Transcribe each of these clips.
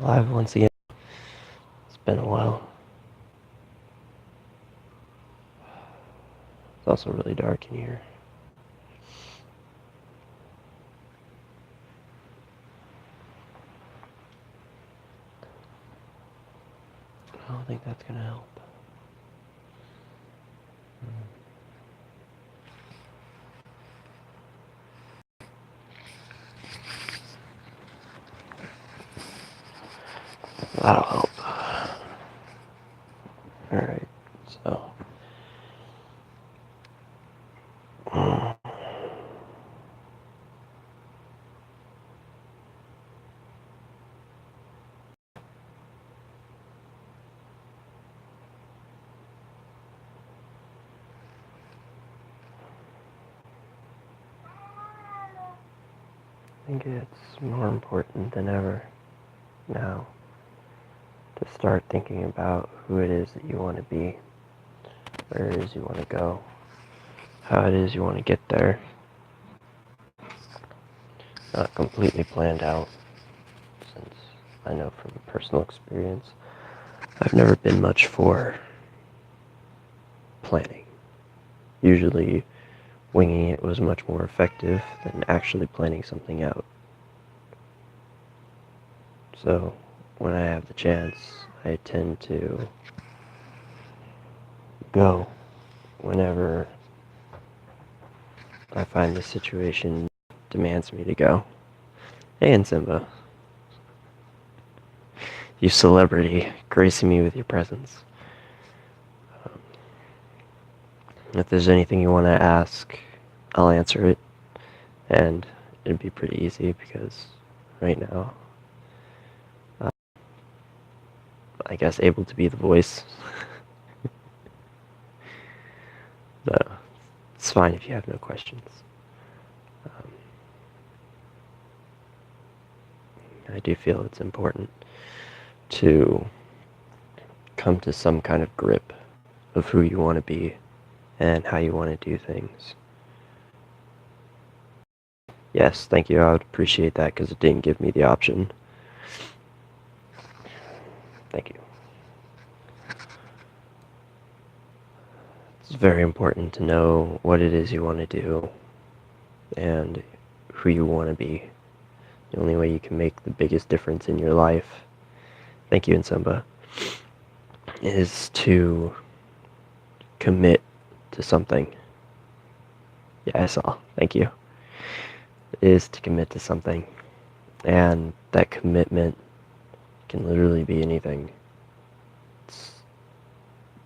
Alive once again. It's been a while. It's also really dark in here. I don't think that's gonna help. That'll help. Alright, so. I think it's more important than ever now to start thinking about who it is that you want to be, where it is you want to go, how it is you want to get there. Not completely planned out, since I know from personal experience, I've never been much for planning. Usually, winging it was much more effective than actually planning something out. So, when I have the chance, I tend to go whenever I find the situation demands me to go. Hey, and Simba, you celebrity, gracing me with your presence. If there's anything you want to ask, I'll answer it, and it'd be pretty easy because right now, I guess able to be the voice. But it's fine if you have no questions. I do feel it's important to come to some kind of grip of who you want to be and how you want to do things. Yes, thank you. I would appreciate that because it didn't give me the option. Thank you. It's very important to know what it is you want to do and who you want to be. The only way you can make the biggest difference in your life, thank you, Nsimba, is to commit to something. Yeah, I saw. Thank you. Is to commit to something. And that commitment can literally be anything. It's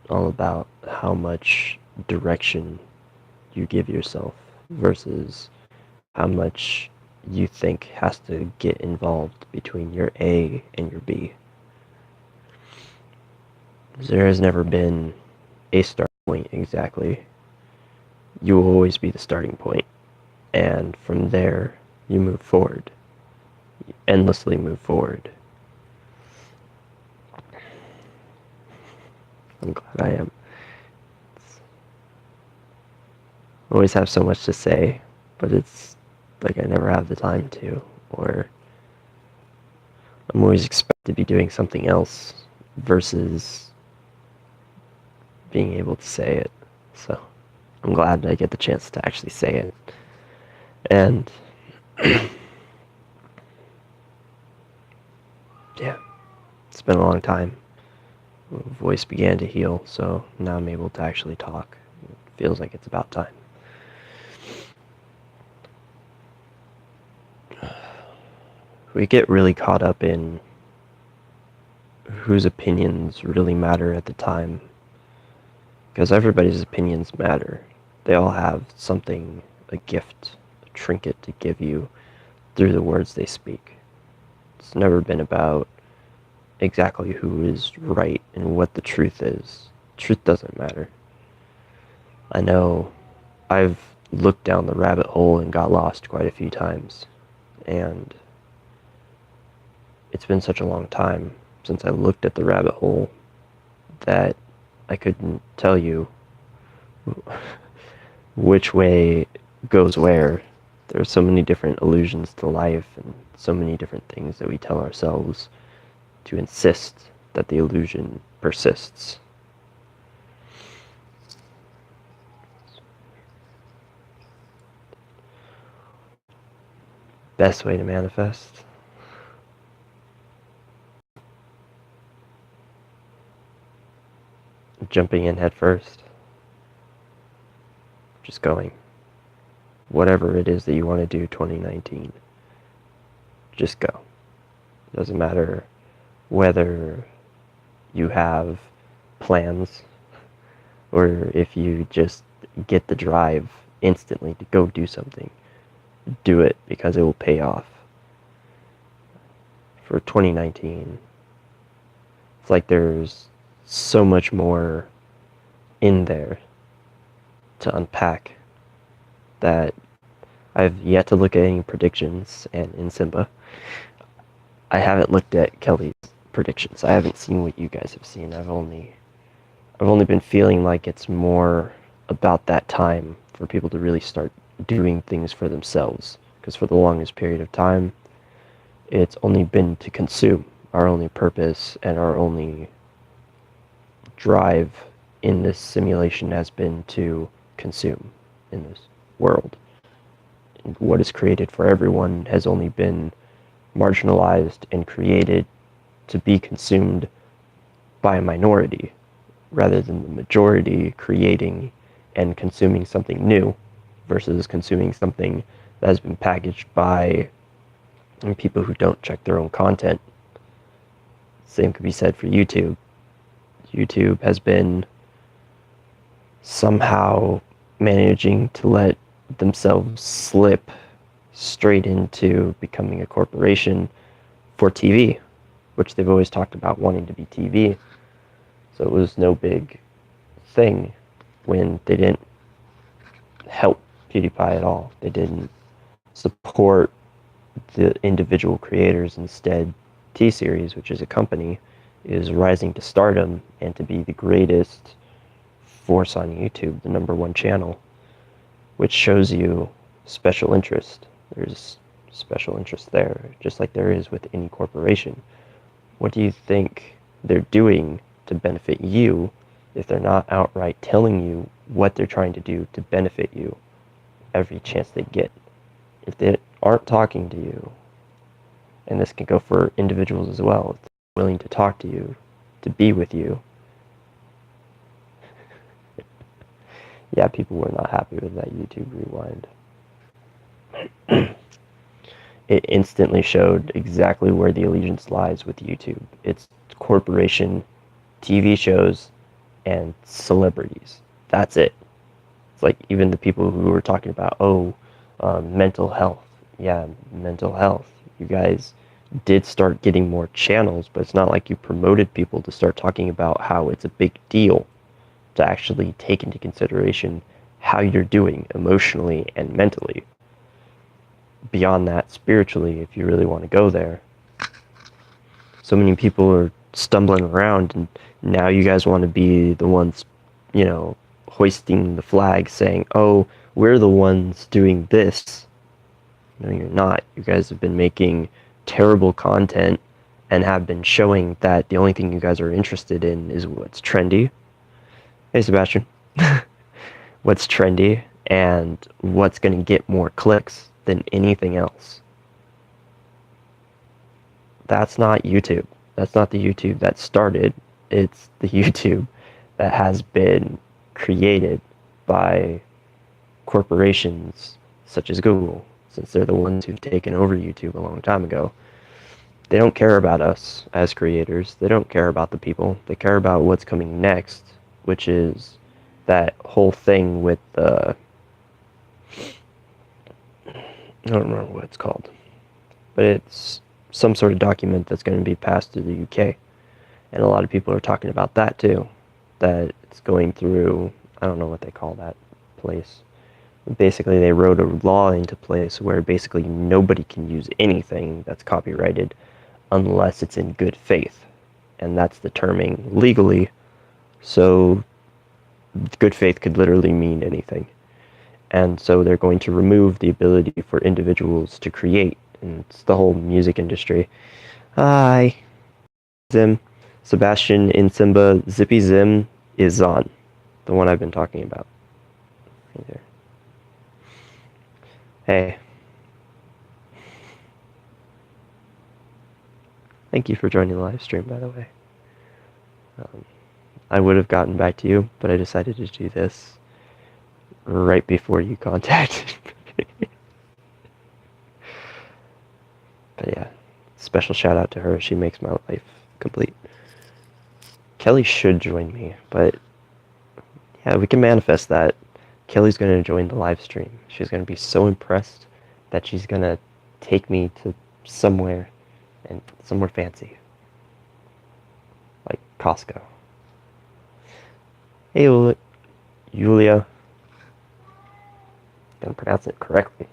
all about how much direction you give yourself versus how much you think has to get involved between your A and your B. There has never been a start point exactly. You will always be the starting point, and from there you move forward. You endlessly move forward. I'm glad I am. I always have so much to say, but it's like I never have the time to, or I'm always expected to be doing something else versus being able to say it. So I'm glad I get the chance to actually say it. And yeah, it's been a long time. My voice began to heal, so now I'm able to actually talk. It feels like it's about time. We get really caught up in whose opinions really matter at the time, because everybody's opinions matter. They all have something, a gift, a trinket to give you through the words they speak. It's never been about exactly who is right and what the truth is. Truth doesn't matter. I know I've looked down the rabbit hole and got lost quite a few times, and it's been such a long time since I looked at the rabbit hole that I couldn't tell you which way goes where. There are so many different illusions to life and so many different things that we tell ourselves to insist that the illusion persists. Best way to manifest? Jumping in head first. Just going. Whatever it is that you want to do 2019, just go. Doesn't matter whether you have plans or if you just get the drive instantly to go do something. Do it because it will pay off. For 2019, it's like there's so much more in there to unpack that I've yet to look at any predictions, and in Simba, I haven't looked at Kelly's predictions. I haven't seen what you guys have seen. I've only been feeling like it's more about that time for people to really start doing things for themselves. Because for the longest period of time, it's only been to consume. Our only purpose and our only drive in this simulation has been to consume in this world. And what is created for everyone has only been marginalized and created to be consumed by a minority, rather than the majority creating and consuming something new versus consuming something that has been packaged by people who don't check their own content. Same could be said for YouTube. YouTube has been somehow managing to let themselves slip straight into becoming a corporation for TV, which they've always talked about wanting to be TV. So it was no big thing when they didn't help PewDiePie at all. They didn't support the individual creators. Instead, T-Series, which is a company, is rising to stardom and to be the greatest force on YouTube, the #1 channel, which shows you special interest. There's special interest there, just like there is with any corporation. What do you think they're doing to benefit you if they're not outright telling you what they're trying to do to benefit you every chance they get? If they aren't talking to you, and this can go for individuals as well, if they're willing to talk to you, to be with you, yeah, people were not happy with that YouTube rewind. It instantly showed exactly where the allegiance lies with YouTube. It's corporation, TV shows, and celebrities. That's it. It's like even the people who were talking about, mental health. Yeah, mental health. You guys did start getting more channels, but it's not like you promoted people to start talking about how it's a big deal to actually take into consideration how you're doing emotionally and mentally. Beyond that, spiritually, if you really want to go there. So many people are stumbling around, and now you guys want to be the ones, hoisting the flag saying, oh, we're the ones doing this. No, you're not. You guys have been making terrible content and have been showing that the only thing you guys are interested in is what's trendy. Hey, Sebastian. What's trendy and what's going to get more clicks than anything else. That's not YouTube. That's not the YouTube that started. It's the YouTube that has been created by corporations such as Google, since they're the ones who've taken over YouTube a long time ago. They don't care about us as creators. They don't care about the people. They care about what's coming next, which is that whole thing with the... I don't remember what it's called, but it's some sort of document that's going to be passed through the UK, and a lot of people are talking about that too, that it's going through, I don't know what they call that place. Basically, they wrote a law into place where basically nobody can use anything that's copyrighted unless it's in good faith, and that's the terming legally, so good faith could literally mean anything. And so they're going to remove the ability for individuals to create. And it's the whole music industry. Hi. Zim, Sebastian in Simba, Zippy Zim is on. The one I've been talking about. Right there. Hey. Thank you for joining the live stream, by the way. I would have gotten back to you, but I decided to do this right before you contacted me. But yeah, special shout out to her. She makes my life complete. Kelly should join me, but yeah, we can manifest that. Kelly's going to join the live stream. She's going to be so impressed that she's going to take me to somewhere fancy. Like Costco. Hey, Julia. I'm going to pronounce it correctly.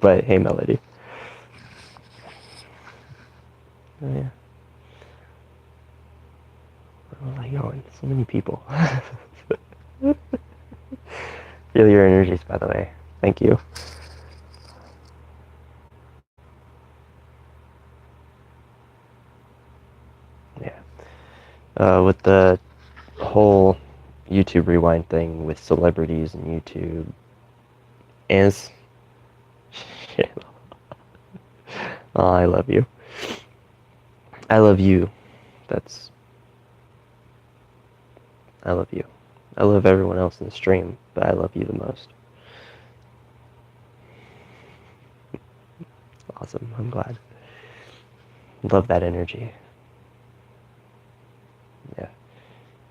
But hey, Melody. Oh, yeah. Where was I going? So many people. Feel your energies, by the way. Thank you. Yeah. With the whole YouTube rewind thing with celebrities and YouTube, and shit. Oh, I love you. I love you. I love you. I love everyone else in the stream, but I love you the most. Awesome. I'm glad. Love that energy. Yeah.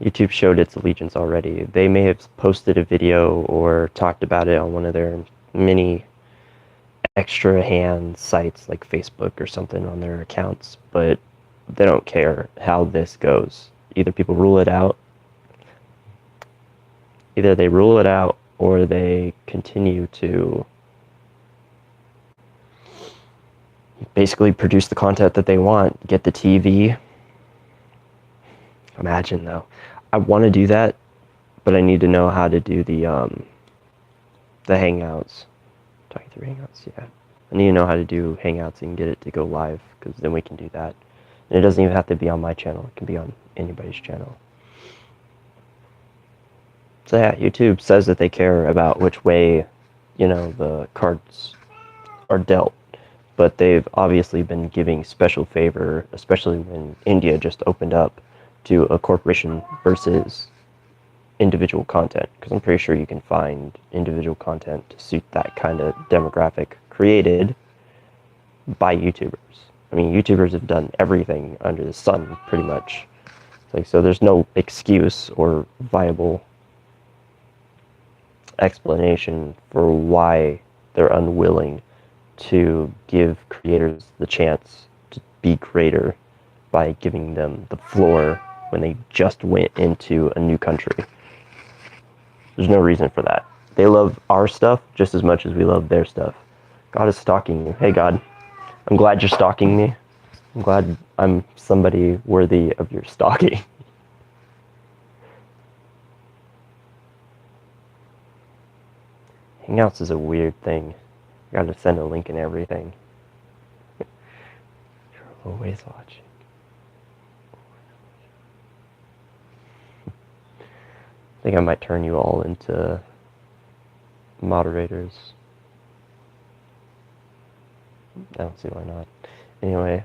YouTube showed its allegiance already. They may have posted a video or talked about it on one of their many extra hand sites like Facebook or something on their accounts, but they don't care how this goes. Either people rule it out, either they rule it out or they continue to basically produce the content that they want, get the TV. Imagine though. I want to do that, but I need to know how to do the Hangouts. Talking through Hangouts, yeah. I need to know how to do Hangouts and get it to go live, because then we can do that. And it doesn't even have to be on my channel. It can be on anybody's channel. So yeah, YouTube says that they care about which way, the cards are dealt. But they've obviously been giving special favor, especially when India just opened up, to a corporation versus individual content, because I'm pretty sure you can find individual content to suit that kind of demographic created by YouTubers. I mean, YouTubers have done everything under the sun, pretty much. So there's no excuse or viable explanation for why they're unwilling to give creators the chance to be greater by giving them the floor when they just went into a new country. There's no reason for that. They love our stuff just as much as we love their stuff. God is stalking you. Hey, God, I'm glad you're stalking me. I'm glad I'm somebody worthy of your stalking. Hangouts is a weird thing. You gotta send a link and everything. You're always watching. I think I might turn you all into moderators. I don't see why not. Anyway,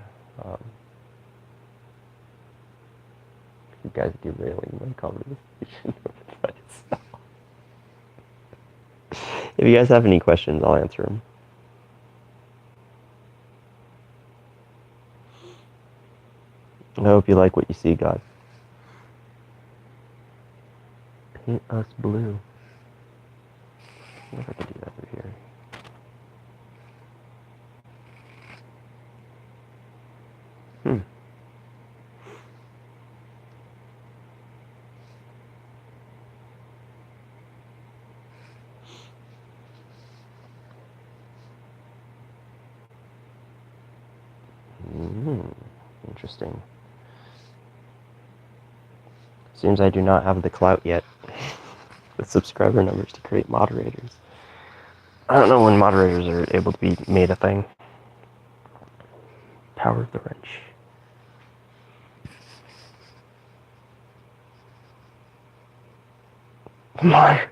you guys derailing my conversation with myself. If you guys have any questions, I'll answer them. I hope you like what you see, God. Paint us blue. I wonder if I can do that through here. Interesting. Seems I do not have the clout yet with subscriber numbers to create moderators. I don't know when moderators are able to be made a thing. Power of the wrench. Yes.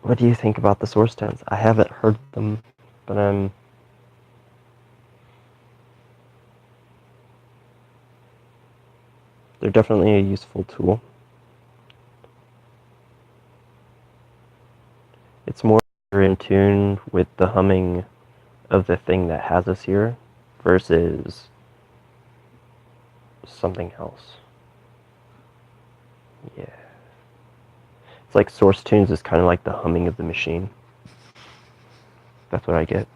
What do you think about the source tones? I haven't heard them, but they're definitely a useful tool. It's more in tune with the humming of the thing that has us here versus something else. Yeah. It's like source tunes is kind of like the humming of the machine. That's what I get.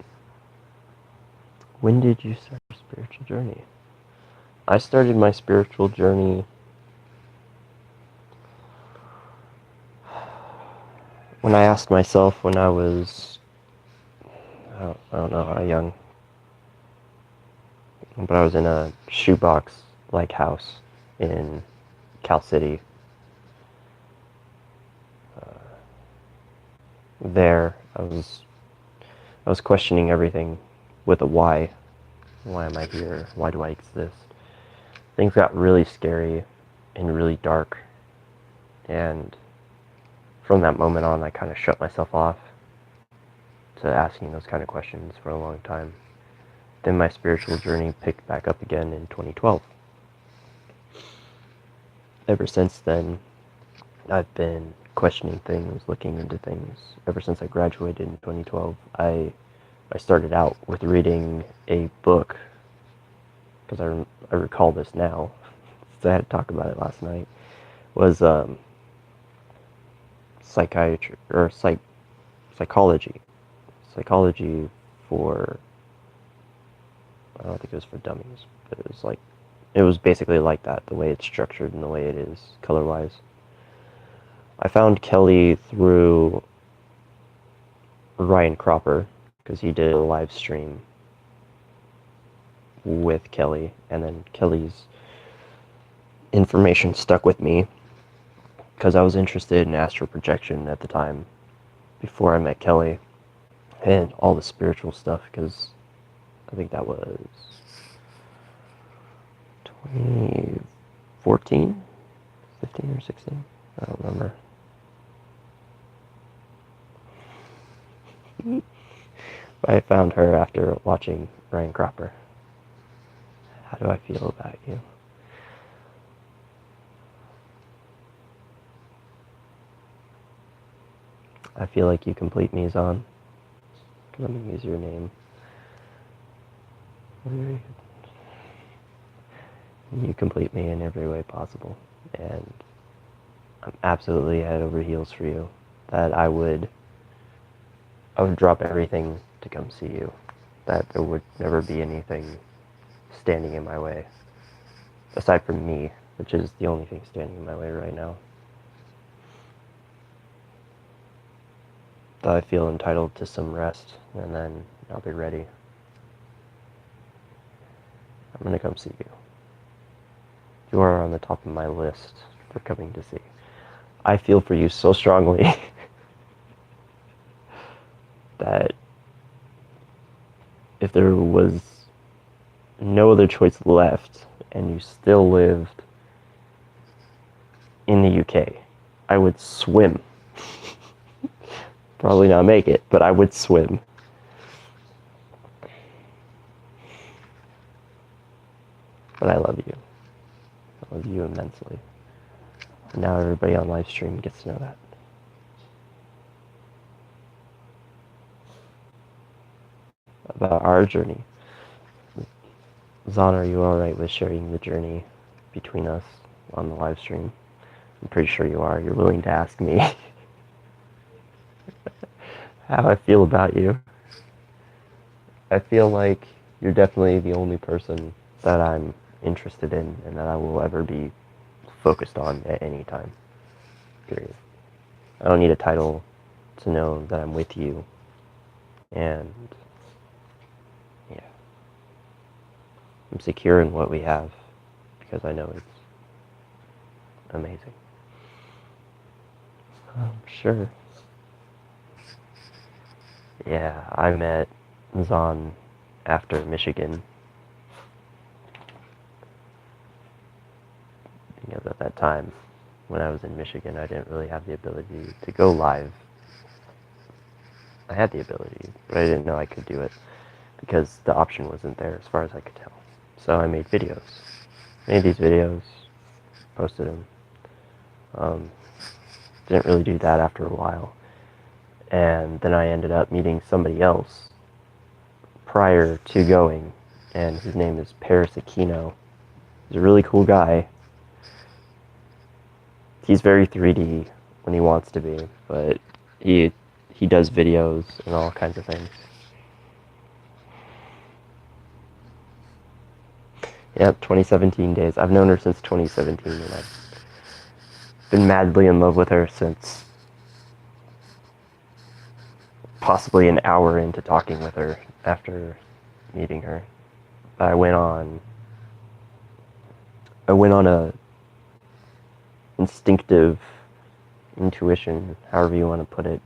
When did you start your spiritual journey? I started my spiritual journey when I asked myself when I was, I don't know how young, but I was in a shoebox-like house in Cal City. There, I was questioning everything with a why. Why am I here? Why do I exist? Things got really scary and really dark, and from that moment on, I kind of shut myself off to asking those kind of questions for a long time. Then my spiritual journey picked back up again in 2012. Ever since then, I've been questioning things, looking into things. Ever since I graduated in 2012, I started out with reading a book, because I recall this now, so I had to talk about it last night, was psychiatry, or psychology. Psychology for, I don't think it was for dummies, but it was basically like that, the way it's structured and the way it is color-wise. I found Kelly through Ryan Cropper, because he did a live stream with Kelly, and then Kelly's information stuck with me because I was interested in astral projection at the time before I met Kelly and all the spiritual stuff, because I think that was 2014, 15 or 16, I don't remember. I found her after watching Ryan Cropper. How do I feel about you? I feel like you complete me, Zon. Let me use your name. You complete me in every way possible, and I'm absolutely head over heels for you. That I would drop everything to come see you. That there would never be anything standing in my way, aside from me, which is the only thing standing in my way right now. That I feel entitled to some rest, and then I'll be ready. I'm gonna come see you. You are on the top of my list for coming to see. I feel for you so strongly that if there was no other choice left and you still lived in the UK, I would swim. Probably not make it, but I would swim. But I love you. I love you immensely. And now everybody on live stream gets to know that. About our journey. Zon, are you alright with sharing the journey between us on the live stream? I'm pretty sure you are. You're willing to ask me how I feel about you. I feel like you're definitely the only person that I'm interested in and that I will ever be focused on at any time. Period. I don't need a title to know that I'm with you. And yeah, I'm secure in what we have because I know it's amazing. Sure. Yeah, I met Zon after Michigan. because at that time, when I was in Michigan, I didn't really have the ability to go live. I had the ability, but I didn't know I could do it because the option wasn't there as far as I could tell. So I made videos. Made these videos, posted them. Didn't really do that after a while. And then I ended up meeting somebody else prior to going, and his name is Paris Aquino. He's a really cool guy. He's very 3D when he wants to be, but he does videos and all kinds of things. Yep, 2017 days. I've known her since 2017, and I've been madly in love with her since possibly an hour into talking with her after meeting her. I went on a instinctive intuition, however you want to put it,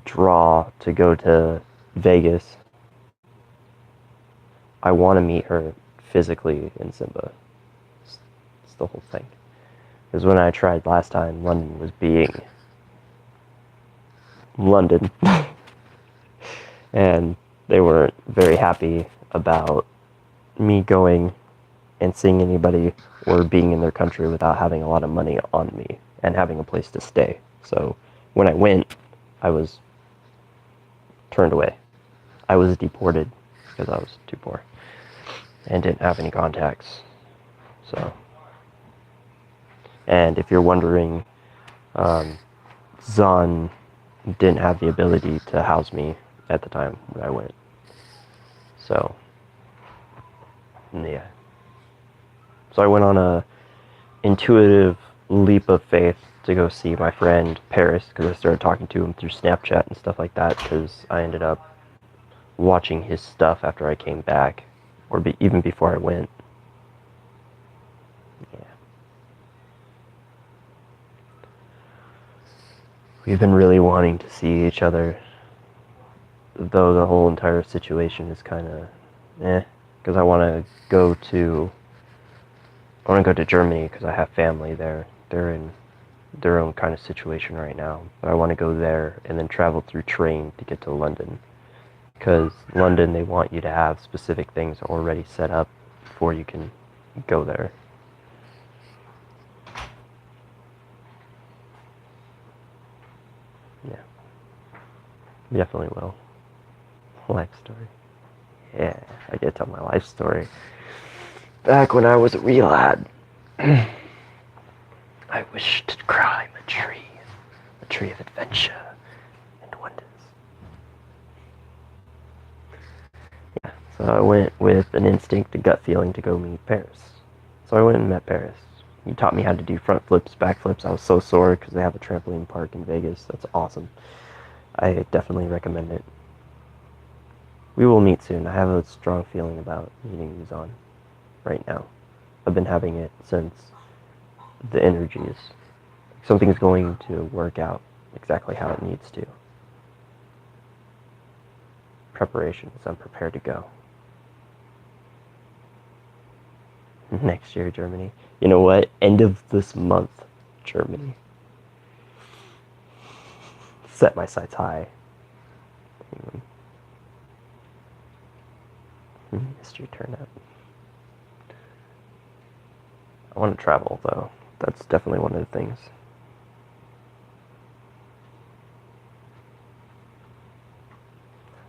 draw to go to Vegas. I want to meet her physically in Simba. It's the whole thing. Because when I tried last time, London was being London. And they weren't very happy about me going and seeing anybody or being in their country without having a lot of money on me and having a place to stay. So when I went, I was turned away. I was deported because I was too poor and didn't have any contacts. So, and if you're wondering, Zahn didn't have the ability to house me at the time when I went. So, yeah. So I went on a intuitive leap of faith to go see my friend Paris, because I started talking to him through Snapchat and stuff like that, because I ended up watching his stuff after I came back, or even before I went. Yeah. We've been really wanting to see each other, though the whole entire situation is kind of because I want to go to Germany because I have family there. They're in their own kind of situation right now, but I want to go there and then travel through train to get to London, because London, they want you to have specific things already set up before you can go there. Yeah, definitely will. Life story. Yeah, I get to tell my life story. Back when I was a wee lad, I wished to climb a tree of adventure and wonders. Yeah, so I went with an instinct, a gut feeling to go meet Paris. So I went and met Paris. He taught me how to do front flips, back flips. I was so sore because they have a trampoline park in Vegas. That's awesome. I definitely recommend it. We will meet soon. I have a strong feeling about meeting Yuzan right now. I've been having it since the energy is... something's going to work out exactly how it needs to. Preparations. I'm prepared to go. Next year, Germany. You know what? End of this month, Germany. Set my sights high. Missed your turn up. I want to travel, though. That's definitely one of the things.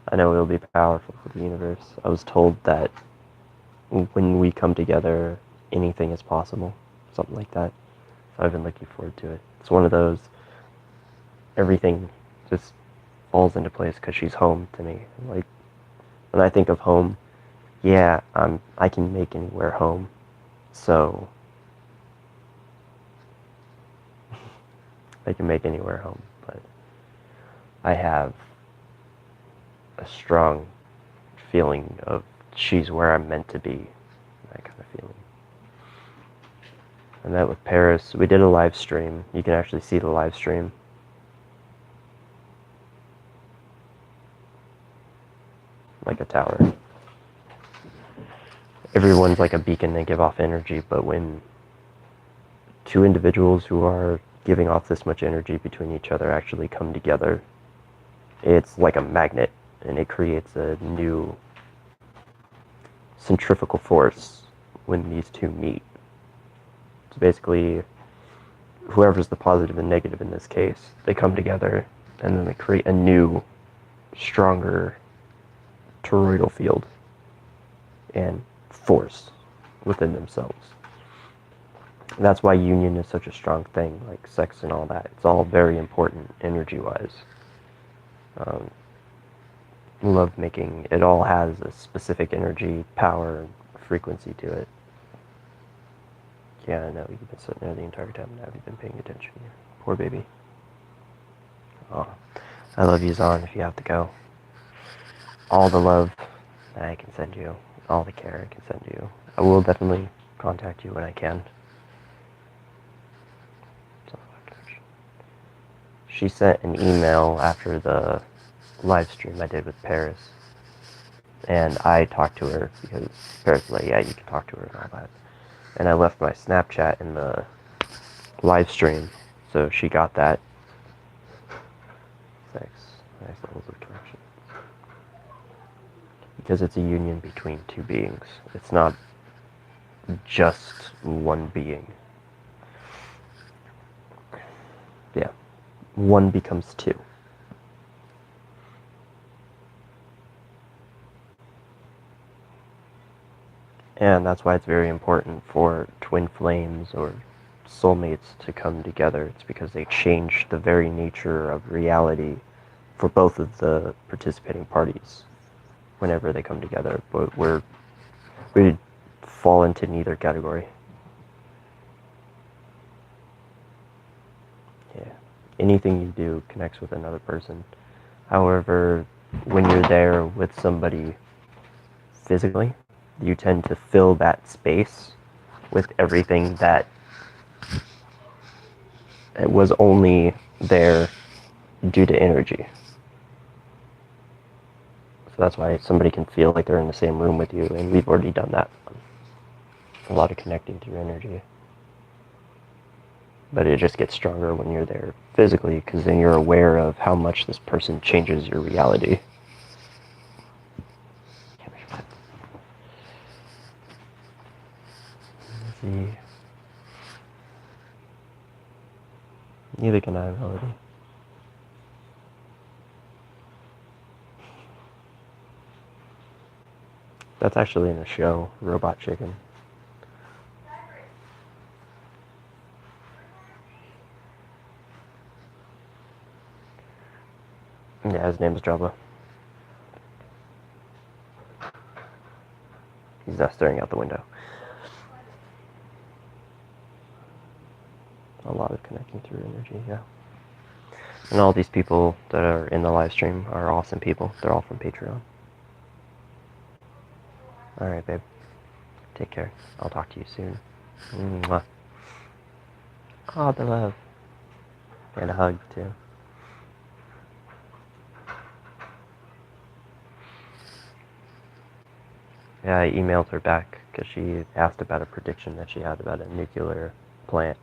I know it'll be powerful for the universe. I was told that when we come together, anything is possible. Something like that. So I've been looking forward to it. It's one of those, everything just falls into place because she's home to me. Like, when I think of home, yeah, I can make anywhere home. So I can make anywhere home, but I have a strong feeling of she's where I'm meant to be. That kind of feeling. I met with Paris. We did a live stream. You can actually see the live stream. Like a tower. Everyone's like a beacon. They give off energy, but when two individuals who are giving off this much energy between each other actually come together, it's like a magnet, and it creates a new centrifugal force when these two meet. So basically, whoever's the positive and negative in this case, they come together and then they create a new, stronger toroidal field and force within themselves. And that's why union is such a strong thing, like sex and all that. It's all very important energy-wise. Love making, it all has a specific energy, power, and frequency to it. Yeah, I know, you've been sitting there the entire time and haven't been paying attention. Poor baby. Oh, I love you, Zahn, if you have to go. All the love that I can send you, all the care I can send you. I will definitely contact you when I can. She sent an email after the live stream I did with Paris, and I talked to her because Paris was like, yeah, you can talk to her and all that. And I left my Snapchat in the live stream, so she got that. Nice levels of connection. Because it's a union between two beings. It's not just one being. Yeah. One becomes two. And that's why it's very important for twin flames or soulmates to come together. It's because they change the very nature of reality for both of the participating parties whenever they come together. But we fall into neither category. Yeah. Anything you do connects with another person. However, when you're there with somebody physically, you tend to fill that space with everything that it was only there due to energy. So that's why somebody can feel like they're in the same room with you, and we've already done that. A lot of connecting through energy. But it just gets stronger when you're there physically, because then you're aware of how much this person changes your reality. Let's see. Neither can I, Melody. That's actually in a show, Robot Chicken. Yeah, his name is Jabba. He's not staring out the window. A lot of connecting through energy, yeah. And all these people that are in the live stream are awesome people. They're all from Patreon. Alright, babe. Take care. I'll talk to you soon. Mwah. Oh, the love. And a hug, too. Yeah, I emailed her back because she asked about a prediction that she had about a nuclear plant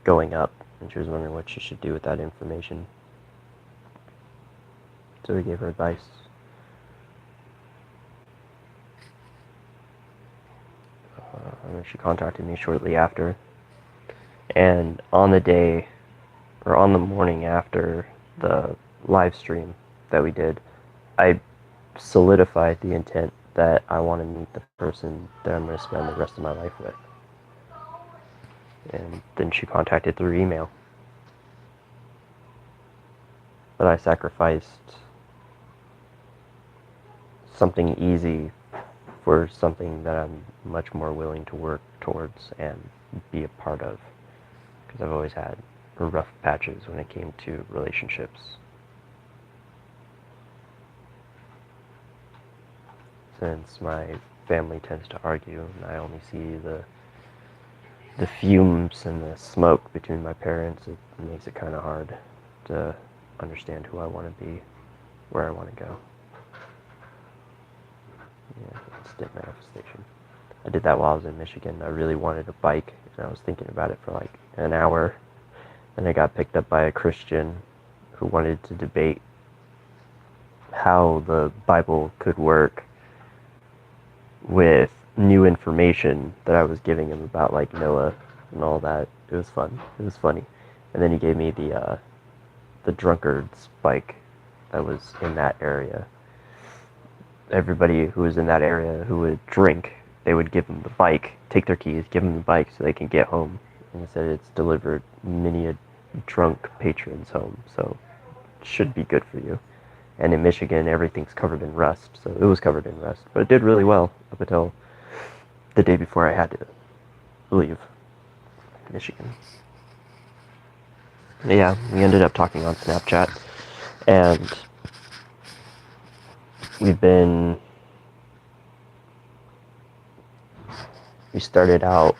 going up, and she was wondering what she should do with that information. So we gave her advice. And she contacted me shortly after. And on the day, or on the morning after the live stream that we did, I solidified the intent that I want to meet the person that I'm going to spend the rest of my life with. And then she contacted through email. But I sacrificed something easy for something that I'm much more willing to work towards and be a part of. Because I've always had rough patches when it came to relationships. Since my family tends to argue, and I only see the fumes and the smoke between my parents, it makes it kind of hard to understand who I want to be, where I want to go. Yeah, instant manifestation. I did that while I was in Michigan. I really wanted a bike, and I was thinking about it for like an hour. And I got picked up by a Christian who wanted to debate how the Bible could work with new information that I was giving him about like Noah and all that. It was fun. It was funny. And then he gave me the drunkard's bike that was in that area. Everybody who was in that area who would drink, they would give them the bike, take their keys, give them the bike so they can get home. And he said it's delivered many a drunk patrons home, so it should be good for you. And in Michigan, everything's covered in rust, so it was covered in rust. But it did really well up until the day before I had to leave Michigan. Yeah, we ended up talking on Snapchat, and we started out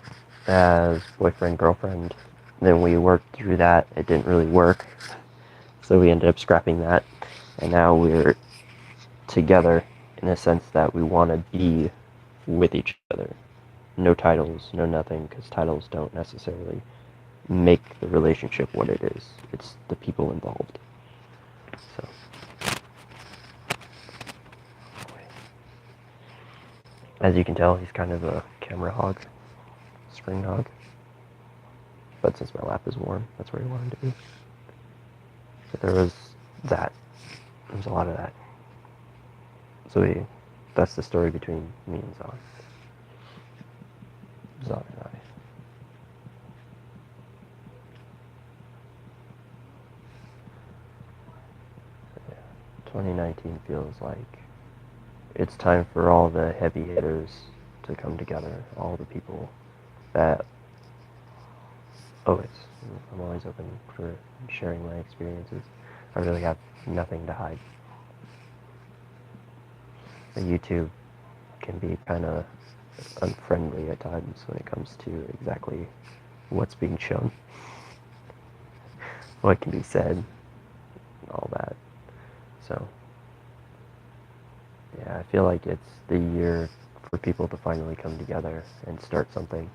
as boyfriend, girlfriend, then we worked through that. It didn't really work, so we ended up scrapping that, and now we're together in a sense that we want to be with each other. No titles, no nothing, because titles don't necessarily make the relationship what it is. It's the people involved. So, as you can tell, he's kind of a camera hog, screen hog. But since my lap is warm, that's where he wanted to be. So there was that. There was a lot of that. So that's the story between me and Zon. Zon and I. 2019 feels like it's time for all the heavy hitters to come together, all the people that I'm always open for sharing my experiences. I really have nothing to hide. The YouTube can be kind of unfriendly at times when it comes to exactly what's being shown, what can be said, and all that. So, yeah, I feel like it's the year for people to finally come together and start something.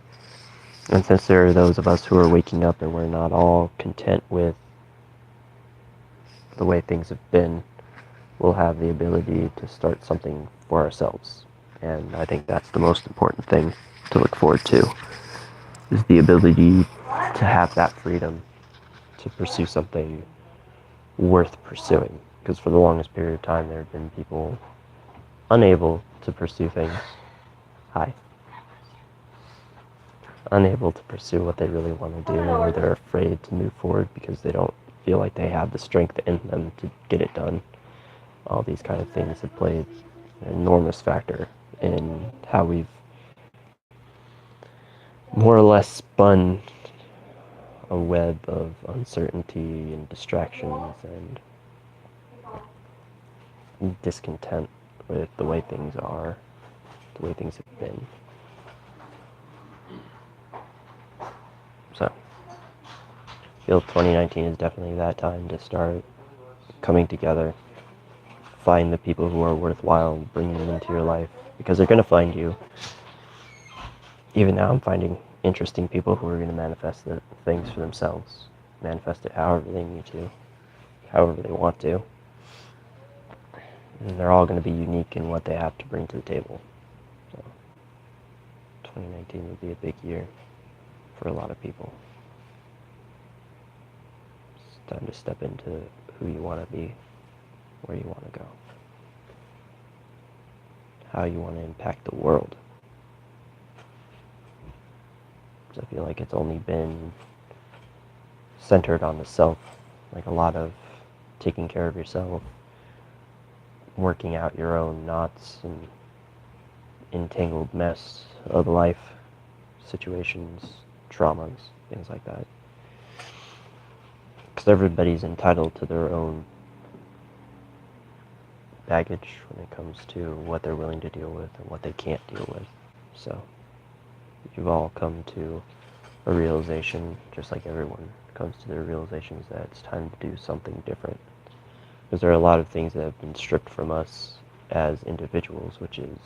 And since there are those of us who are waking up and we're not all content with the way things have been, we'll have the ability to start something for ourselves. And I think that's the most important thing to look forward to, is the ability to have that freedom to pursue something worth pursuing. Because for the longest period of time, there have been people unable to pursue things. Unable to pursue what they really want to do, or they're afraid to move forward because they don't feel like they have the strength in them to get it done. All these kind of things have played an enormous factor in how we've more or less spun a web of uncertainty and distractions and discontent with the way things are, the way things have been. So, I feel 2019 is definitely that time to start coming together, find the people who are worthwhile, bring them into your life, because they're going to find you. Even now I'm finding interesting people who are going to manifest the things for themselves, manifest it however they need to, however they want to. And they're all going to be unique in what they have to bring to the table. So 2019 will be a big year for a lot of people. It's time to step into who you want to be, where you want to go, how you want to impact the world. Because I feel like it's only been centered on the self, like a lot of taking care of yourself, working out your own knots and entangled mess of life, situations, traumas, things like that. Because everybody's entitled to their own baggage when it comes to what they're willing to deal with and what they can't deal with. So you've all come to a realization, just like everyone comes to their realizations, that it's time to do something different. Because there are a lot of things that have been stripped from us as individuals, which is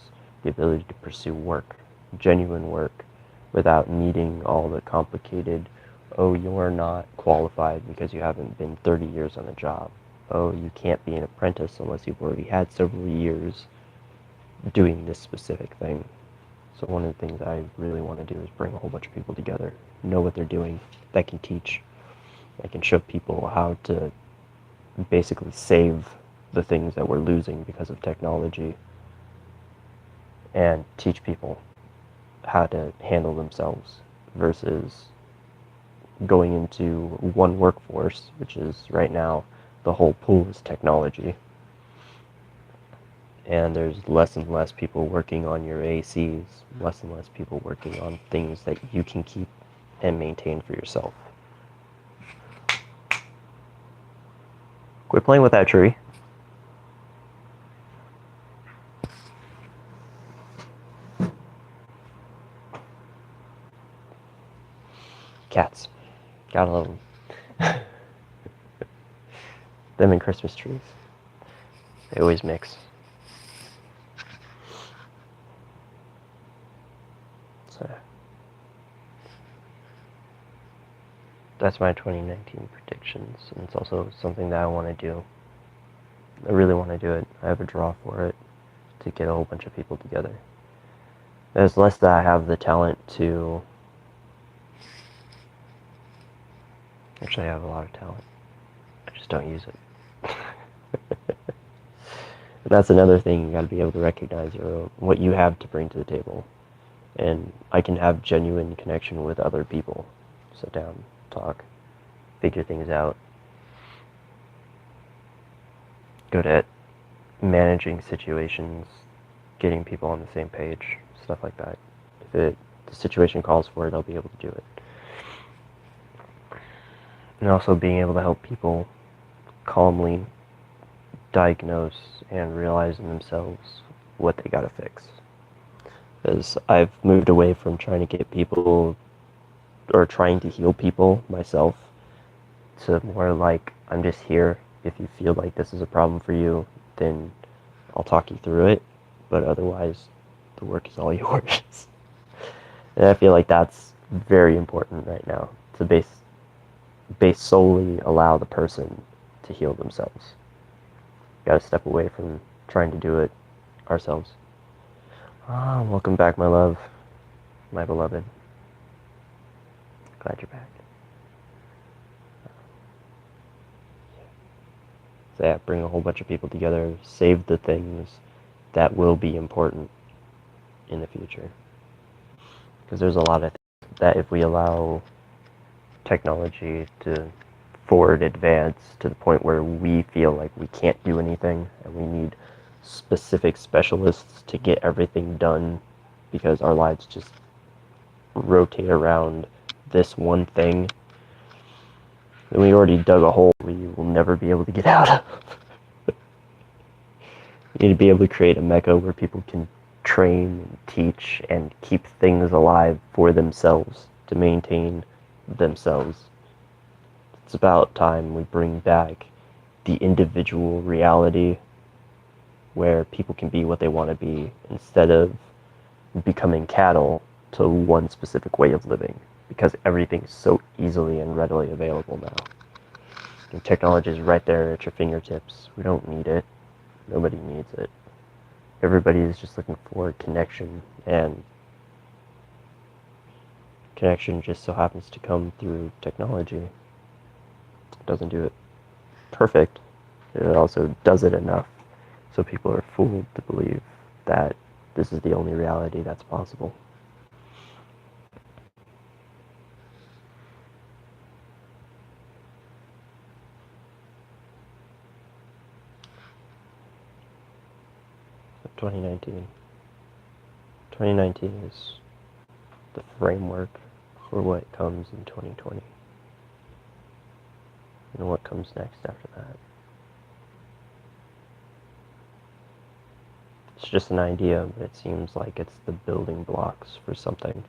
the ability to pursue work, genuine work without needing all the complicated, oh, you're not qualified because you haven't been 30 years on a job. Oh, you can't be an apprentice unless you've already had several years doing this specific thing. So one of the things I really want to do is bring a whole bunch of people together, know what they're doing, that can teach, that can show people how to basically save the things that we're losing because of technology, and teach people how to handle themselves versus going into one workforce, which is right now the whole pool is technology. And there's less and less people working on your ACs, less and less people working on things that you can keep and maintain for yourself. Quit playing with that tree. Cats. Gotta love them. Them and Christmas trees. They always mix. So that's my 2019 predictions, and it's also something that I want to do. I really want to do it. I have a draw for it to get a whole bunch of people together. It's less that I have the talent to... Actually, I have a lot of talent. I just don't use it. That's another thing, you gotta be able to recognize what you have to bring to the table. And I can have genuine connection with other people. Sit down, talk, figure things out. Good at managing situations, getting people on the same page, stuff like that. If the situation calls for it, I'll be able to do it. And also being able to help people calmly diagnose and realize in themselves what they gotta fix. Because I've moved away from trying to get people, or trying to heal people myself, to more like, I'm just here. If you feel like this is a problem for you, then I'll talk you through it, but otherwise, the work is all yours. And I feel like that's very important right now, to base solely allow the person to heal themselves. Gotta step away from trying to do it ourselves. Welcome back, my love, my beloved. Glad you're back. So yeah, bring a whole bunch of people together, save the things that will be important in the future. Because there's a lot of things that if we allow technology to forward advance to the point where we feel like we can't do anything and we need specific specialists to get everything done because our lives just rotate around this one thing, then we already dug a hole we will never be able to get out of. You need to be able to create a mecca where people can train and teach and keep things alive for themselves, to maintain themselves. It's about time we bring back the individual reality where people can be what they want to be instead of becoming cattle to one specific way of living, because everything's so easily and readily available now. And technology is right there at your fingertips. We don't need it. Nobody needs it. Everybody is just looking for connection, and connection just so happens to come through technology. It doesn't do it perfect. It also does it enough so people are fooled to believe that this is the only reality that's possible. So 2019. 2019 is the framework for what comes in 2020. And what comes next after that. It's just an idea, but it seems like it's the building blocks for something.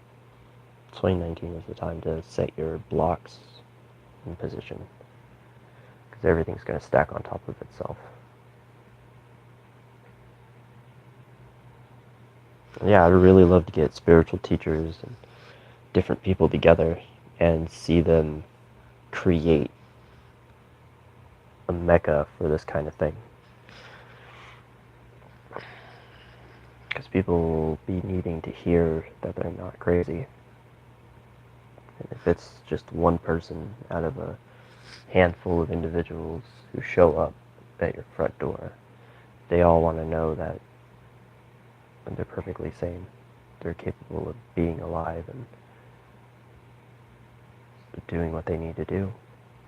2019 is the time to set your blocks in position, because everything's going to stack on top of itself. Yeah, I'd really love to get spiritual teachers and different people together and see them create a mecca for this kind of thing. Because people will be needing to hear that they're not crazy. And if it's just one person out of a handful of individuals who show up at your front door, they all want to know that they're perfectly sane. They're capable of being alive and doing what they need to do.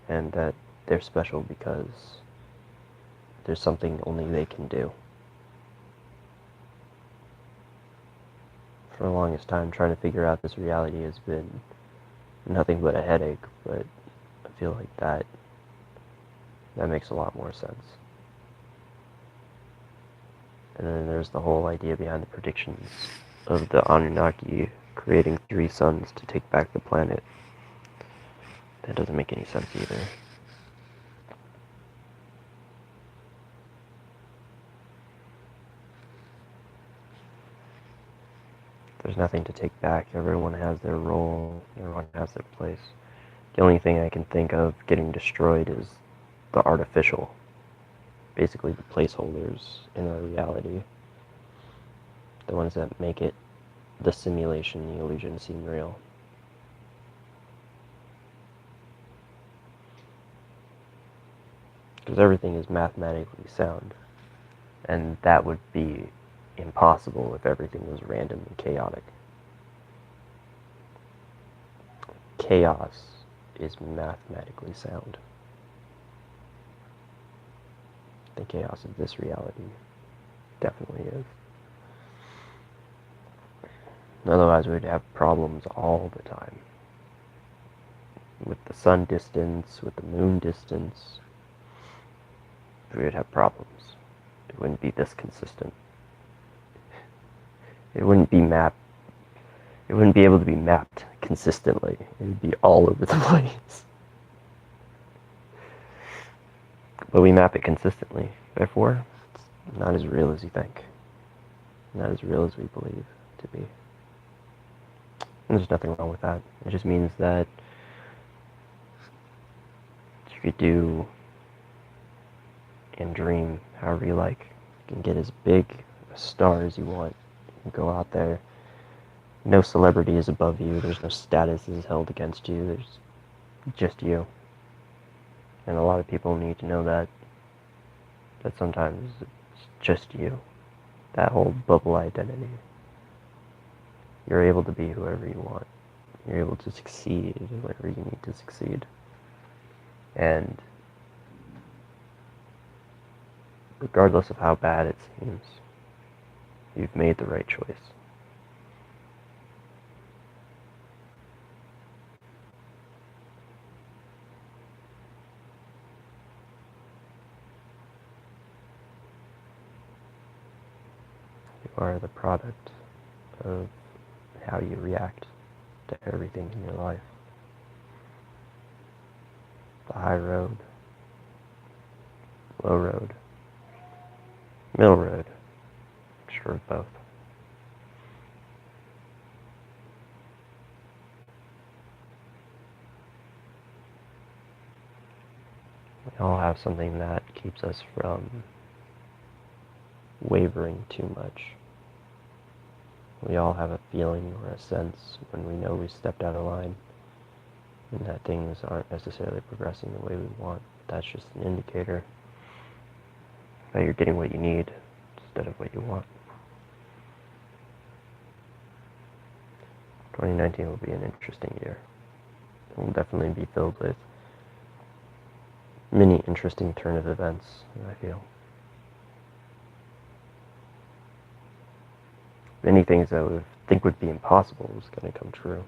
And that they're special because there's something only they can do. For the longest time, trying to figure out this reality has been nothing but a headache, but I feel like that makes a lot more sense. And then there's the whole idea behind the predictions of the Anunnaki creating 3 suns to take back the planet. That doesn't make any sense either. There's nothing to take back. Everyone has their role. Everyone has their place. The only thing I can think of getting destroyed is the artificial. Basically the placeholders in our reality. The ones that make it, the simulation, the illusion, seem real. Because everything is mathematically sound. And that would be impossible if everything was random and chaotic. Chaos is mathematically sound. The chaos of this reality definitely is. Otherwise, we'd have problems all the time. With the sun distance, with the moon distance, we would have problems. It wouldn't be this consistent. It wouldn't be mapped. It wouldn't be able to be mapped consistently. It would be all over the place. But we map it consistently. Therefore, it's not as real as you think. Not as real as we believe it to be. And there's nothing wrong with that. It just means that you could do and dream however you like. You can get as big a star as you want. You can go out there. No celebrity is above you. There's no status is held against you. There's just you. And a lot of people need to know that sometimes it's just you. That whole bubble identity. You're able to be whoever you want. You're able to succeed wherever you need to succeed. And regardless of how bad it seems, you've made the right choice. You are the product of how you react to everything in your life. The high road, low road, middle road, sure of both. We all have something that keeps us from wavering too much. We all have a feeling or a sense when we know we stepped out of line and that things aren't necessarily progressing the way we want. That's just an indicator that you're getting what you need instead of what you want. 2019 will be an interesting year. It will definitely be filled with many interesting turn of events, I feel. Many things that we think would be impossible is going to come true.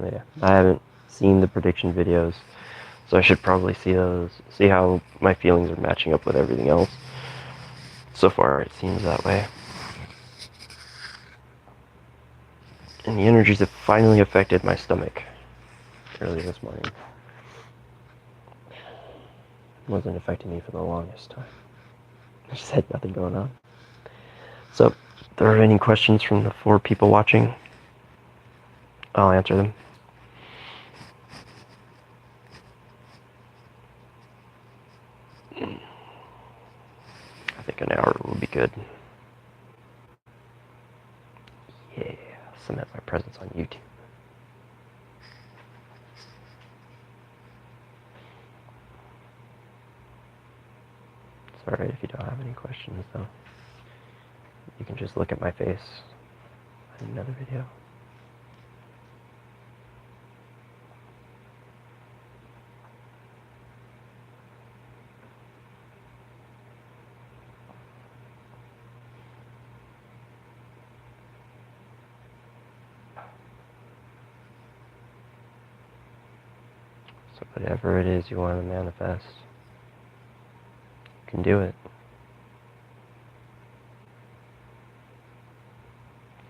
Yeah, I haven't seen the prediction videos, so I should probably see those, see how my feelings are matching up with everything else. So far, it seems that way. And the energies have finally affected my stomach earlier this morning. wasn't affecting me for the longest time. I just had nothing going on. So, if there are any questions from the 4 people watching, I'll answer them. I think an hour will be good. Yeah, cement my presence on YouTube. It's alright if you don't have any questions, though. You can just look at my face in another video. So whatever it is you want to manifest, you can do it.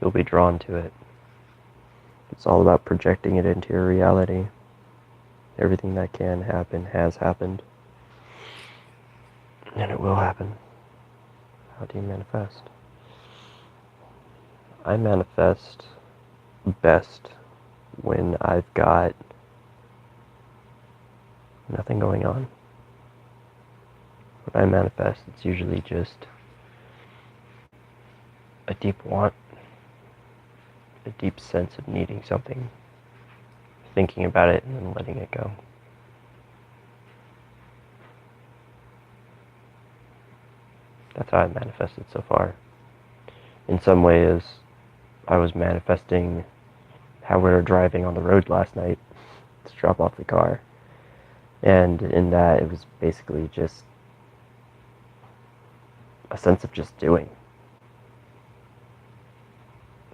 You'll be drawn to it. It's all about projecting it into your reality. Everything that can happen has happened. And it will happen. How do you manifest? I manifest best when I've got nothing going on. When I manifest, it's usually just a deep want, a deep sense of needing something, thinking about it, and then letting it go. That's how I manifested so far. In some ways, I was manifesting how we were driving on the road last night to drop off the car. And in that, it was basically just a sense of just doing.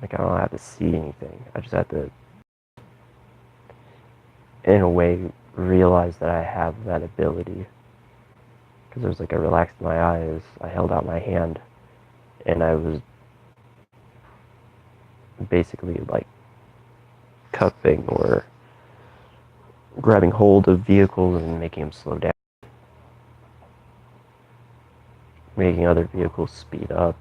Like, I don't have to see anything. I just have to, in a way, realize that I have that ability. Because it was like I relaxed my eyes, I held out my hand, and I was basically like cupping or grabbing hold of vehicles and making them slow down. Making other vehicles speed up.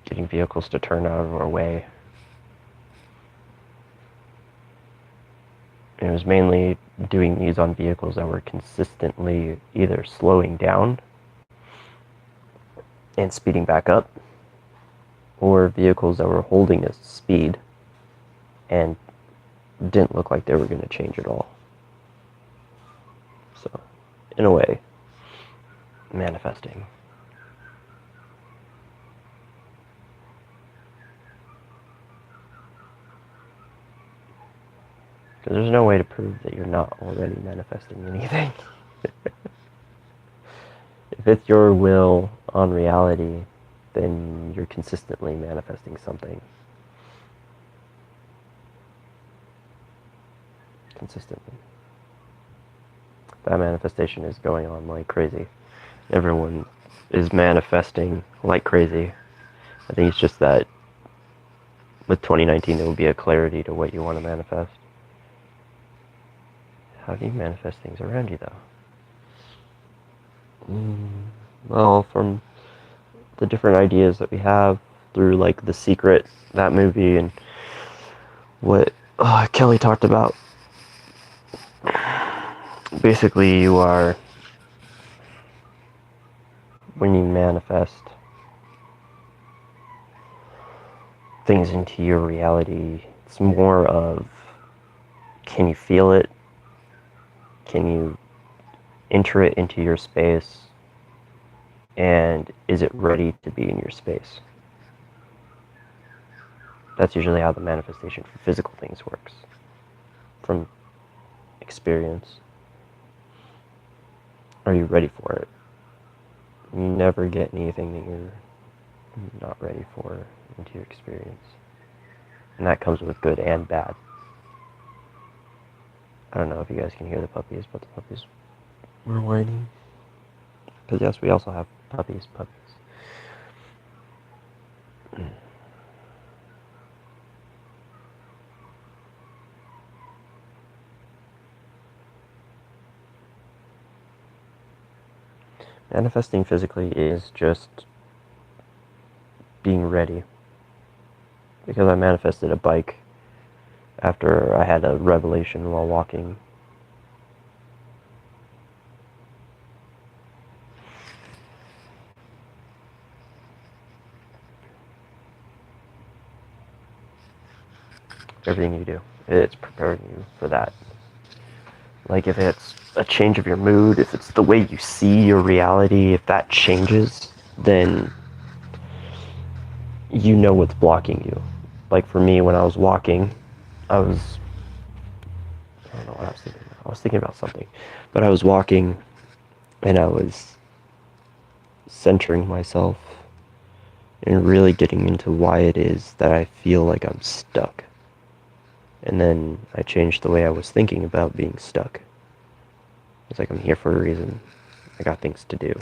Getting vehicles to turn out of our way. And it was mainly doing these on vehicles that were consistently either slowing down and speeding back up, or vehicles that were holding a speed and didn't look like they were going to change at all. So, in a way, manifesting. Because there's no way to prove that you're not already manifesting anything. If it's your will on reality, then you're consistently manifesting something. Consistently. That manifestation is going on like crazy. Everyone is manifesting like crazy. I think it's just that with 2019 there will be a clarity to what you want to manifest. How do you manifest things around you, though? Well, from the different ideas that we have through, like, The Secret, that movie, and what Kelly talked about. Basically, you are, when you manifest things into your reality, it's more of, can you feel it? Can you enter it into your space? And is it ready to be in your space? That's usually how the manifestation for physical things works. From experience. Are you ready for it? You never get anything that you're not ready for into your experience. And that comes with good and bad. I don't know if you guys can hear the puppies, but the puppies were whining. Because yes, we also have puppies. Manifesting physically is just being ready. Because I manifested a bike after I had a revelation while walking. Everything you do, it's preparing you for that. Like if it's a change of your mood, if it's the way you see your reality, if that changes, then you know what's blocking you. Like for me, when I was walking, I don't know what I was thinking about. I was thinking about something. But I was walking and I was centering myself and really getting into why it is that I feel like I'm stuck. And then I changed the way I was thinking about being stuck. It's like I'm here for a reason. I got things to do.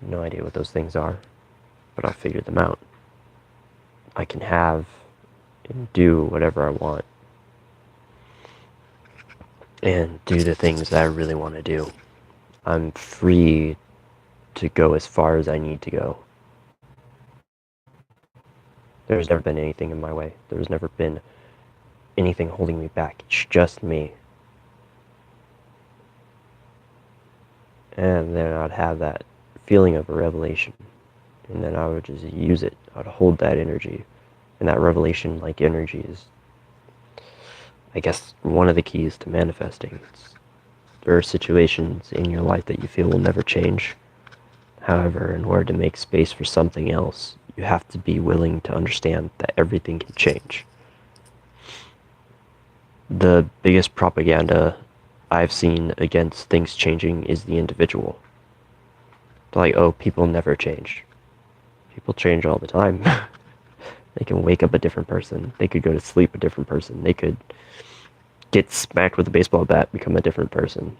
No idea what those things are, but I'll figure them out. I can have and do whatever I want. And do the things that I really want to do. I'm free to go as far as I need to go. There's never been anything in my way. There's never been anything holding me back. It's just me. And then I'd have that feeling of a revelation. And then I would just use it. I'd hold that energy. And that revelation, like energy, is, I guess, one of the keys to manifesting. There are situations in your life that you feel will never change. However, in order to make space for something else, you have to be willing to understand that everything can change. The biggest propaganda I've seen against things changing is the individual. They're like, oh, people never change. People change all the time. They can wake up a different person. They could go to sleep a different person. They could get smacked with a baseball bat, become a different person.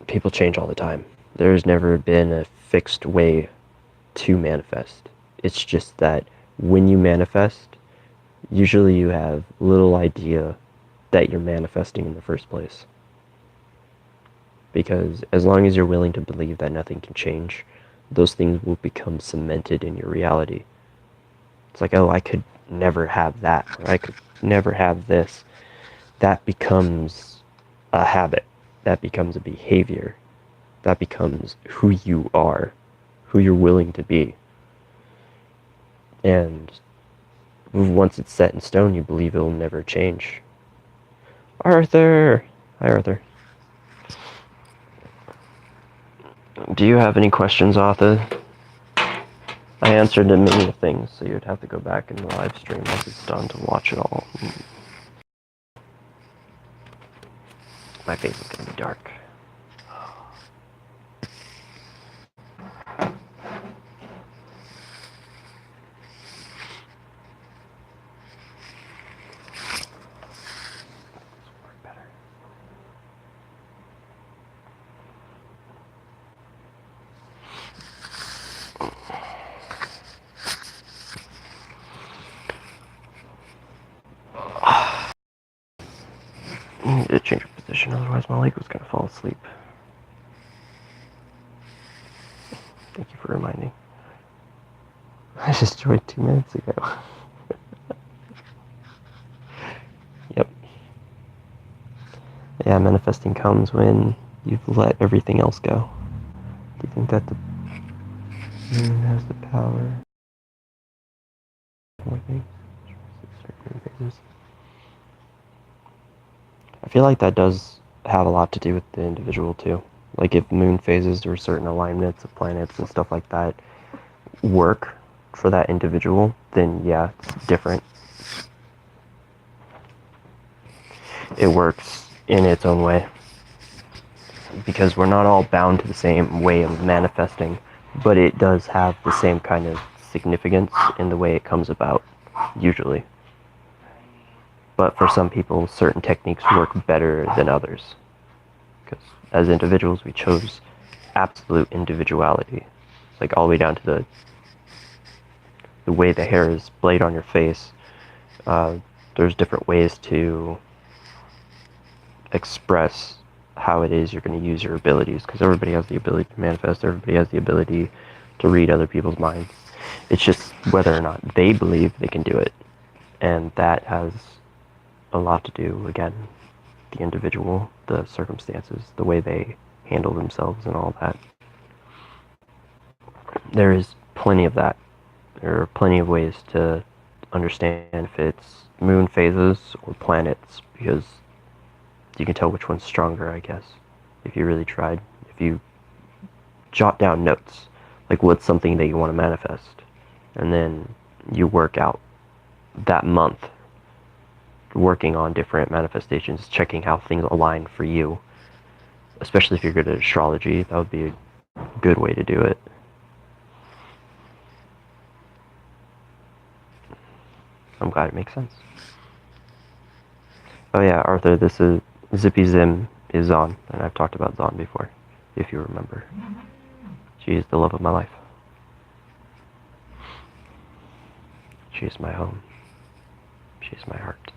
People change all the time. There's never been a fixed way to manifest. It's just that when you manifest, usually you have little idea that you're manifesting in the first place. Because as long as you're willing to believe that nothing can change, those things will become cemented in your reality. It's like, oh, I could never have that, or I could never have this. That becomes a habit. That becomes a behavior. That becomes who you are, who you're willing to be. And once it's set in stone, you believe it'll never change. Arthur! Hi, Arthur. Do you have any questions, Arthur? I answered to many things, so you'd have to go back in the live stream once it's done to watch it all. My face is going to be dark. I need to change of position, otherwise my leg was going to fall asleep. Thank you for reminding. I just joined 2 minutes ago. Yep. Yeah, manifesting comes when you've let everything else go. Do you think that the moon has the power? More things? I feel like that does have a lot to do with the individual too. Like if moon phases or certain alignments of planets and stuff like that work for that individual, then yeah, it's different. It works in its own way. Because we're not all bound to the same way of manifesting, but it does have the same kind of significance in the way it comes about, usually. But for some people, certain techniques work better than others. Because as individuals, we chose absolute individuality. Like all the way down to the way the hair is played on your face. There's different ways to express how it is you're going to use your abilities, because everybody has the ability to manifest, everybody has the ability to read other people's minds. It's just whether or not they believe they can do it. And that has a lot to do, again, the individual, the circumstances, the way they handle themselves and all that. There is plenty of that. There are plenty of ways to understand if it's moon phases or planets, because you can tell which one's stronger, I guess, if you really tried. If you jot down notes, like what's something that you want to manifest, and then you work out that month working on different manifestations, checking how things align for you, especially if you're good at astrology. That would be a good way to do it. I'm glad it makes sense. Oh yeah, Arthur, this is Zippy Zim is Zon, and I've talked about Zon before, if you remember. She is the love of my life. She is my home. She is my heart.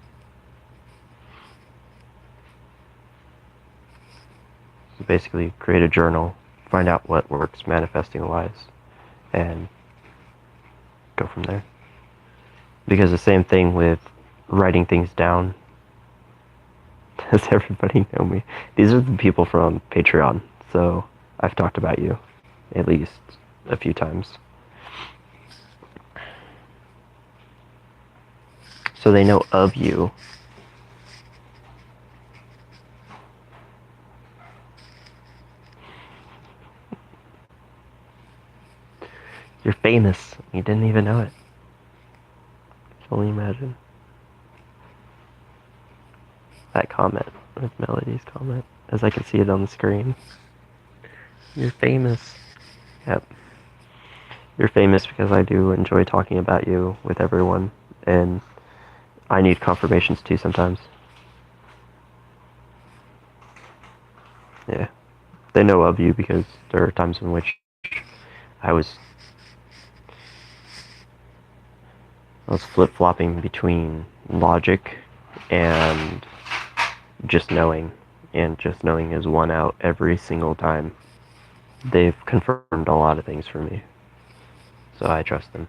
So basically, create a journal, find out what works manifesting-wise, and go from there. Because the same thing with writing things down. Does everybody know me? These are the people from Patreon, so I've talked about you at least a few times. So they know of you. You're famous. You didn't even know it. Can only imagine. That comment with Melody's comment, as I can see it on the screen. You're famous. Yep. You're famous because I do enjoy talking about you with everyone, and I need confirmations too sometimes. Yeah. They know of you because there are times in which I was flip-flopping between logic and just knowing, and just knowing is won out every single time. They've confirmed a lot of things for me, so I trust them.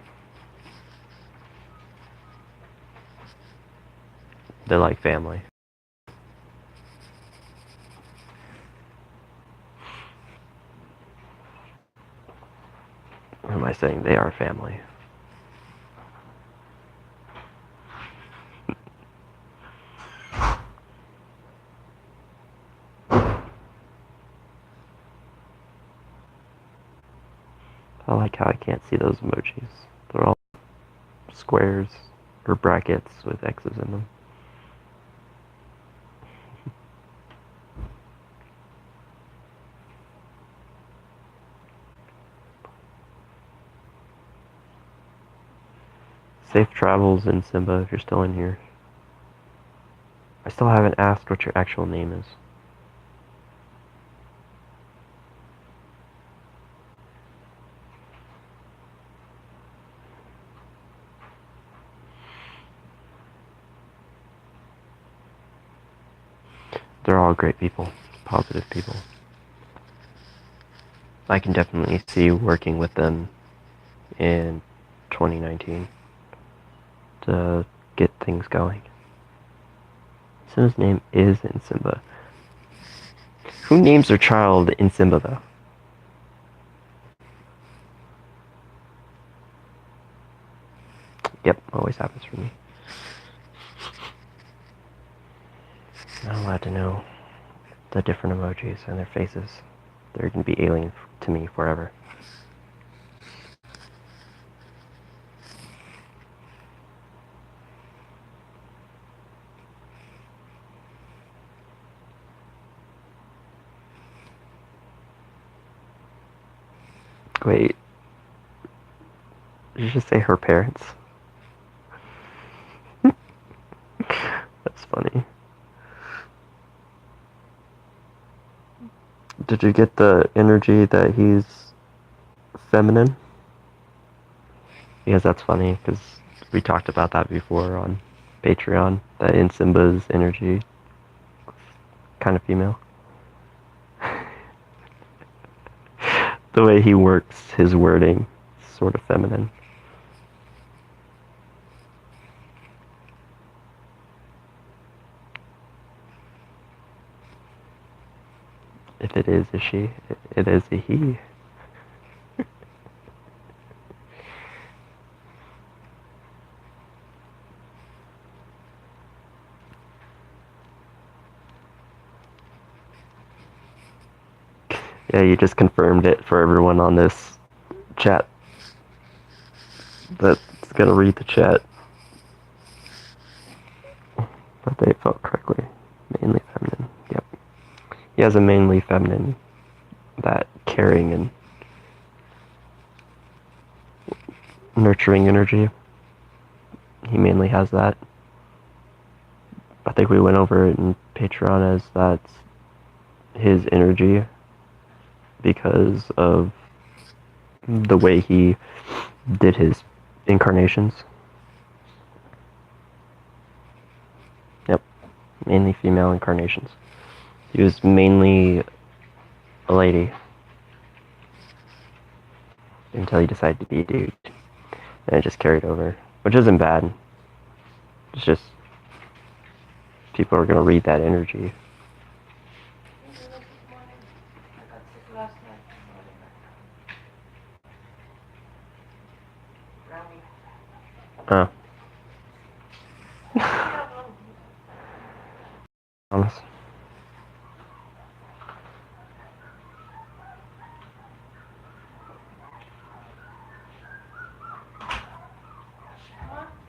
They're like family. Or am I saying they are family? I like how I can't see those emojis. They're all squares or brackets with X's in them. Safe travels in Simba if you're still in here. I still haven't asked what your actual name is. They're all great people, positive people. I can definitely see working with them in 2019 to get things going. Simba's name is in Simba. Who names their child in Simba, though? Yep, always happens for me. Not allowed to know the different emojis and their faces. They're going to be alien to me forever. Wait. Did you just say her parents? That's funny. Did you get the energy that he's feminine? Because that's funny, because we talked about that before on Patreon, that in Simba's energy kind of female. The way he works his wording is sort of feminine. If it is a she, it is a he. Yeah, you just confirmed it for everyone on this chat that's gonna read the chat. But they felt correctly. Mainly feminine. Yep. He has a mainly feminine, that caring and nurturing energy. He mainly has that. I think we went over it in Patreon as that's his energy because of the way he did his incarnations. Yep, mainly female incarnations. He was mainly a lady until he decided to be a dude. And it just carried over, which isn't bad. It's just people are going to read that energy. Oh. Thomas.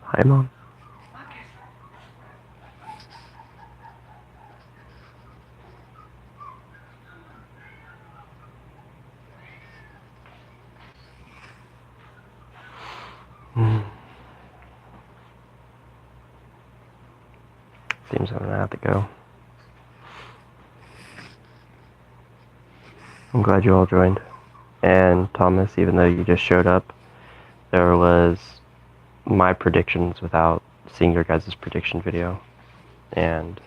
Hi, Mom. Seems I'm going to have to go. I'm glad you all joined. And Thomas, even though you just showed up, there was my predictions without seeing your guys' prediction video. And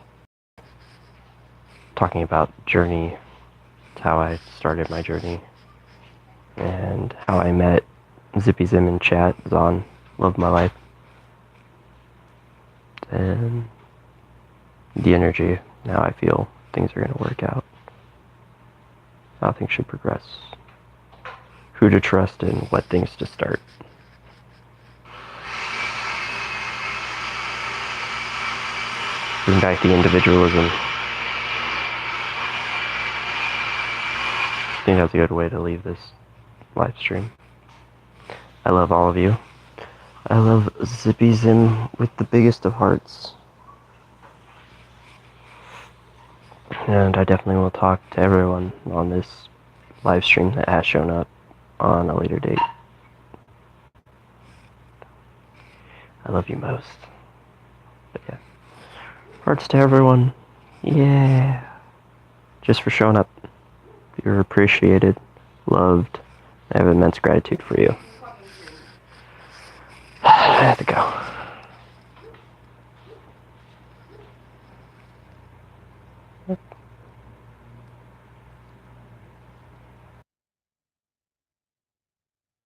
talking about journey, how I started my journey, and how I met Zippy Zim in chat, Zon, loved my life, and the energy, how I feel things are going to work out, how things should progress, who to trust, and what things to start. Bring back the individualism. I think that's a good way to leave this live stream. I love all of you. I love Zippy Zim with the biggest of hearts. And I definitely will talk to everyone on this live stream that has shown up on a later date. I love you most. But yeah. Hearts to everyone. Yeah. Just for showing up. You're appreciated, loved. I have immense gratitude for you. I have to go.